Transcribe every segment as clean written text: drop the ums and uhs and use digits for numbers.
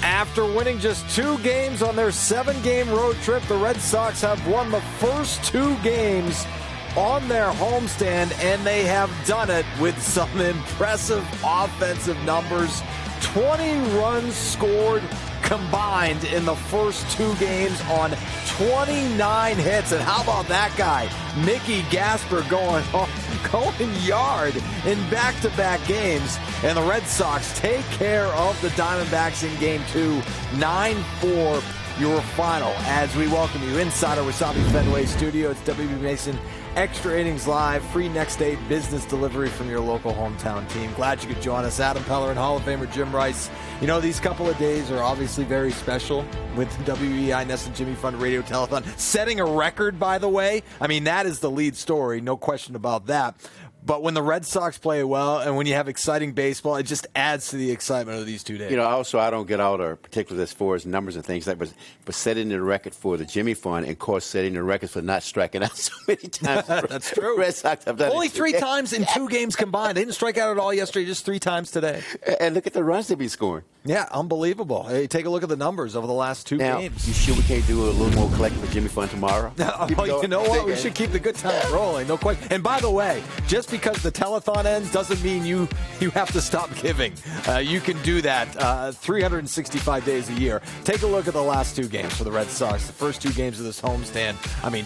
After winning just 2 games on their 7-game road trip, the Red Sox have won the first 2 games on their homestand, and they have done it with some impressive offensive numbers. 20 runs scored combined in the first 2 games on 29 hits. And how about that guy, Mickey Gasper, going yard in back-to-back games. And the Red Sox take care of the Diamondbacks in Game 2, 9-4 your final. As we welcome you inside our Wasabi Fenway studio, it's WB Mason Extra Innings Live, free next-day business delivery from your local hometown team. Glad you could join us. Adam Pellerin, Hall of Famer Jim Rice. You know, these couple of days are obviously very special with WEI NESN Jimmy Fund Radio Telethon. Setting a record, by the way. I mean, that is the lead story, no question about that. But when the Red Sox play well and when you have exciting baseball, it just adds to the excitement of these 2 days. You know, also, I don't get all the particulars as far as numbers and things like that, but setting the record for the Jimmy Fund and, of course, setting the record for not striking out so many times. That's true. Red Sox have done only 3 times in 2 games combined. They didn't strike out at all yesterday, just 3 times today. And look at the runs they've been scoring. Yeah, unbelievable. Hey, take a look at the numbers over the last 2 games. You sure we can't do a little more collective with Jimmy Fund tomorrow? You know what? We should keep the good times rolling. No question. And by the way, just because the telethon ends doesn't mean you have to stop giving. You can do that 365 days a year. Take a look at the last 2 games for the Red Sox. The first 2 games of this homestand,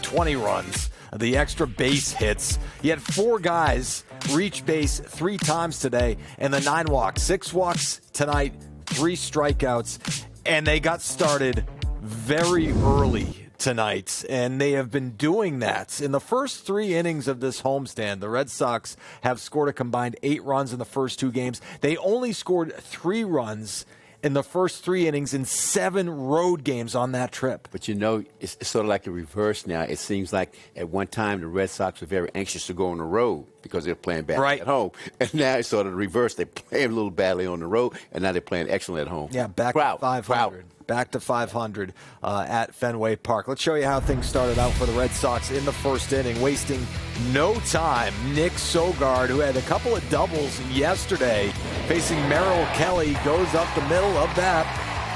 20 runs. The extra base hits. He had 4 guys reach base 3 times today, and the 9 walks. 6 walks tonight, 3 strikeouts, and they got started very early tonight, and they have been doing that. In the first 3 innings of this homestand, the Red Sox have scored a combined 8 runs in the first 2 games. They only scored 3 runs in the first 3 innings in 7 road games on that trip. But, you know, it's sort of like the reverse now. It seems like at one time the Red Sox were very anxious to go on the road because they're playing badly at home. And now it's sort of the reverse. They're playing a little badly on the road, and now they're playing excellent at home. Yeah, back to 500. Back to 500 at Fenway Park. Let's show you how things started out for the Red Sox in the first inning, wasting no time. Nick Sogard, who had a couple of doubles yesterday, facing Merrill Kelly, goes up the middle of that.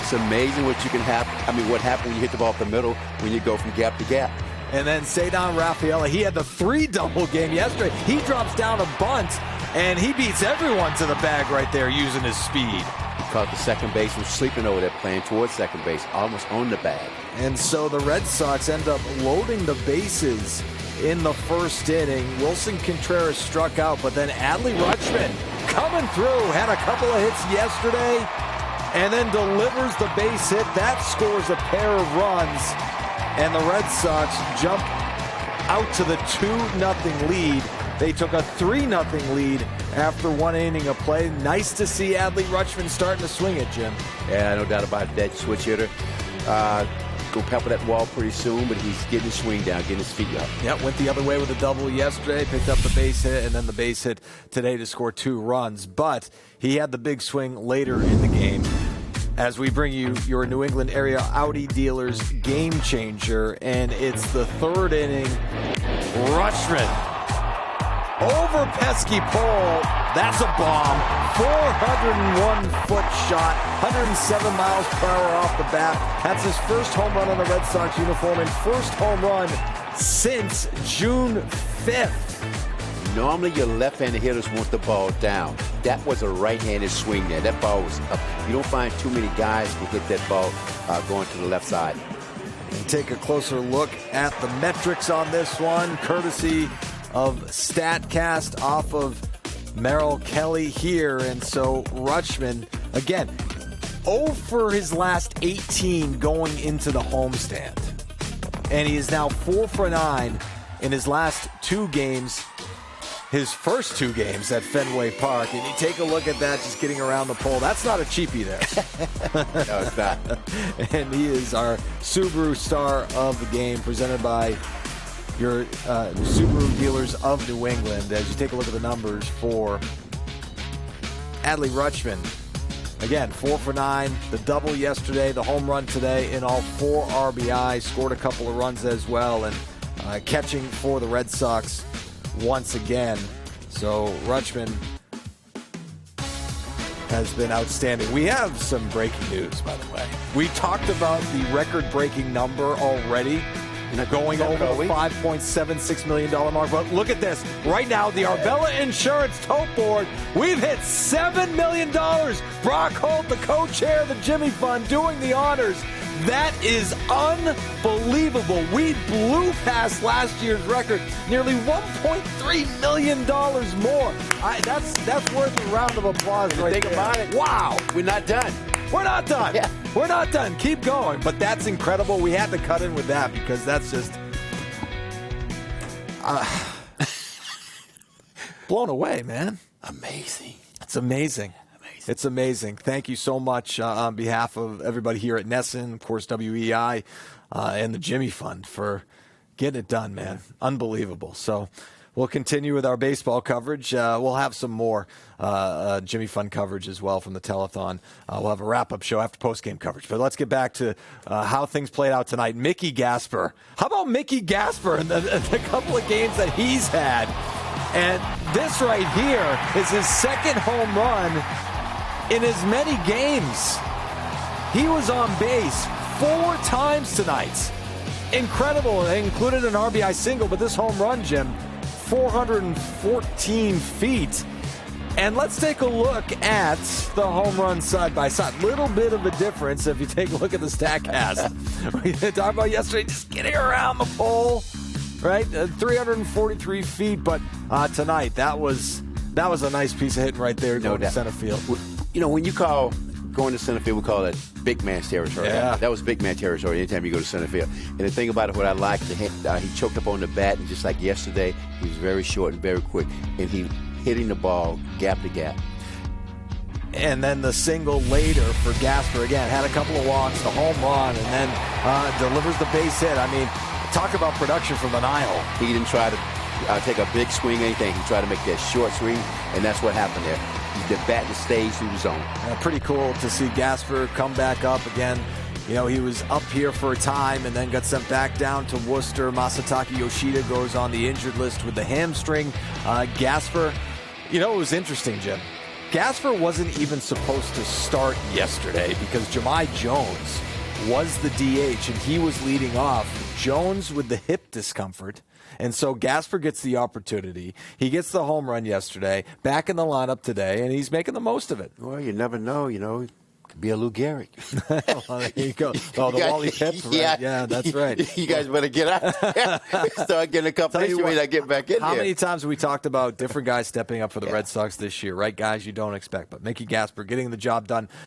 It's amazing what you can have. What happened when you hit the ball up the middle when you go from gap to gap. And then Cedar Rafaela, he had the 3-double game yesterday. He drops down a bunt, and he beats everyone to the bag right there using his speed. Because the second base was sleeping over there, playing towards second base, almost on the bag. And so the Red Sox end up loading the bases in the first inning. Wilson Contreras struck out, but then Adley Rutschman coming through, had a couple of hits yesterday, and then delivers the base hit. That scores a pair of runs, and the Red Sox jump out to the 2-0 lead. They took a 3-0 lead after 1 inning of play. Nice to see Adley Rutschman starting to swing it, Jim. Yeah, no doubt about that. Switch hitter. Go pepper that wall pretty soon, but he's getting his swing down, getting his feet up. Yeah, went the other way with a double yesterday, picked up the base hit, and then the base hit today to score 2 runs. But he had the big swing later in the game. As we bring you your New England area Audi dealers game changer, and it's the 3rd inning. Rutschman over pesky pole. That's a bomb. 401-foot shot, 107 miles per hour off the bat. That's his first home run on the Red Sox uniform and first home run since June 5th. Normally your left-handed hitters want the ball down. That was a right-handed swing there. That ball was up. You don't find too many guys who hit that ball going to the left side. And take a closer look at the metrics on this one, courtesy of StatCast off of Merrill Kelly here. And so Rutschman, again, 0 for his last 18 going into the homestand. And he is now 4 for 9 in his last 2 games, his first 2 games at Fenway Park. And you take a look at that, just getting around the pole. That's not a cheapie there. No, it's not. And he is our Subaru star of the game, presented by your Subaru dealers of New England. As you take a look at the numbers for Adley Rutschman, again, 4 for 9, the double yesterday, the home run today, in all 4 RBI, scored a couple of runs as well, and catching for the Red Sox once again. So Rutschman has been outstanding. We have some breaking news, by the way. We talked about the record-breaking number already, going over the $5.76 million mark. But look at this. Right now, the Arbella Insurance tote board, we've hit $7 million. Brock Holt, the co-chair of the Jimmy Fund, doing the honors. That is unbelievable. We blew past last year's record, nearly $1.3 million more. That's worth a round of applause right there. Think about it. Wow. We're not done. We're not done. Yeah. We're not done. Keep going. But that's incredible. We had to cut in with that because that's just blown away, man. Amazing. It's amazing. It's amazing. Thank you so much on behalf of everybody here at NESN, of course, WEI, and the Jimmy Fund for getting it done, man. Unbelievable. So we'll continue with our baseball coverage. We'll have some more Jimmy Fund coverage as well from the telethon. We'll have a wrap-up show after post-game coverage. But let's get back to how things played out tonight. Mickey Gasper. How about Mickey Gasper and the couple of games that he's had? And this right here is his second home run in as many games. He was on base 4 times tonight. Incredible. They included an RBI single, but this home run, Jim, 414 feet. And let's take a look at the home run side by side. Little bit of a difference if you take a look at the StatCast. We talked about yesterday, just getting around the pole, right? 343 feet, but tonight that was a nice piece of hitting right there going to center field. When you call going to center field, we call it big man's territory. Yeah. That was big man territory anytime you go to center field. And the thing about it, what I liked, he choked up on the bat, and just like yesterday, he was very short and very quick, and he hitting the ball gap to gap. And then the single later for Gasper, again, had a couple of walks, the home run, and then delivers the base hit. I mean, talk about production from the Nile. He didn't try to take a big swing or anything. He tried to make that short swing, and that's what happened there. The bat just stays through the zone. Pretty cool to see Gasper come back up again. He was up here for a time and then got sent back down to Worcester. Masataka Yoshida goes on the injured list with the hamstring. Gasper, it was interesting, Jim. Gasper wasn't even supposed to start yesterday because Jahmai Jones was the DH and he was leading off. Jones with the hip discomfort. And so Gasper gets the opportunity. He gets the home run yesterday, back in the lineup today, and he's making the most of it. Well, you never know, could be a Lou Gehrig. Well, there you go. Oh, the Wally Pipp, right? Yeah, that's right. You guys better get out there. Start getting a couple issues when I get back in How there. many times have we talked about different guys stepping up for the Red Sox this year, right? Guys you don't expect. But Mickey Gasper getting the job done.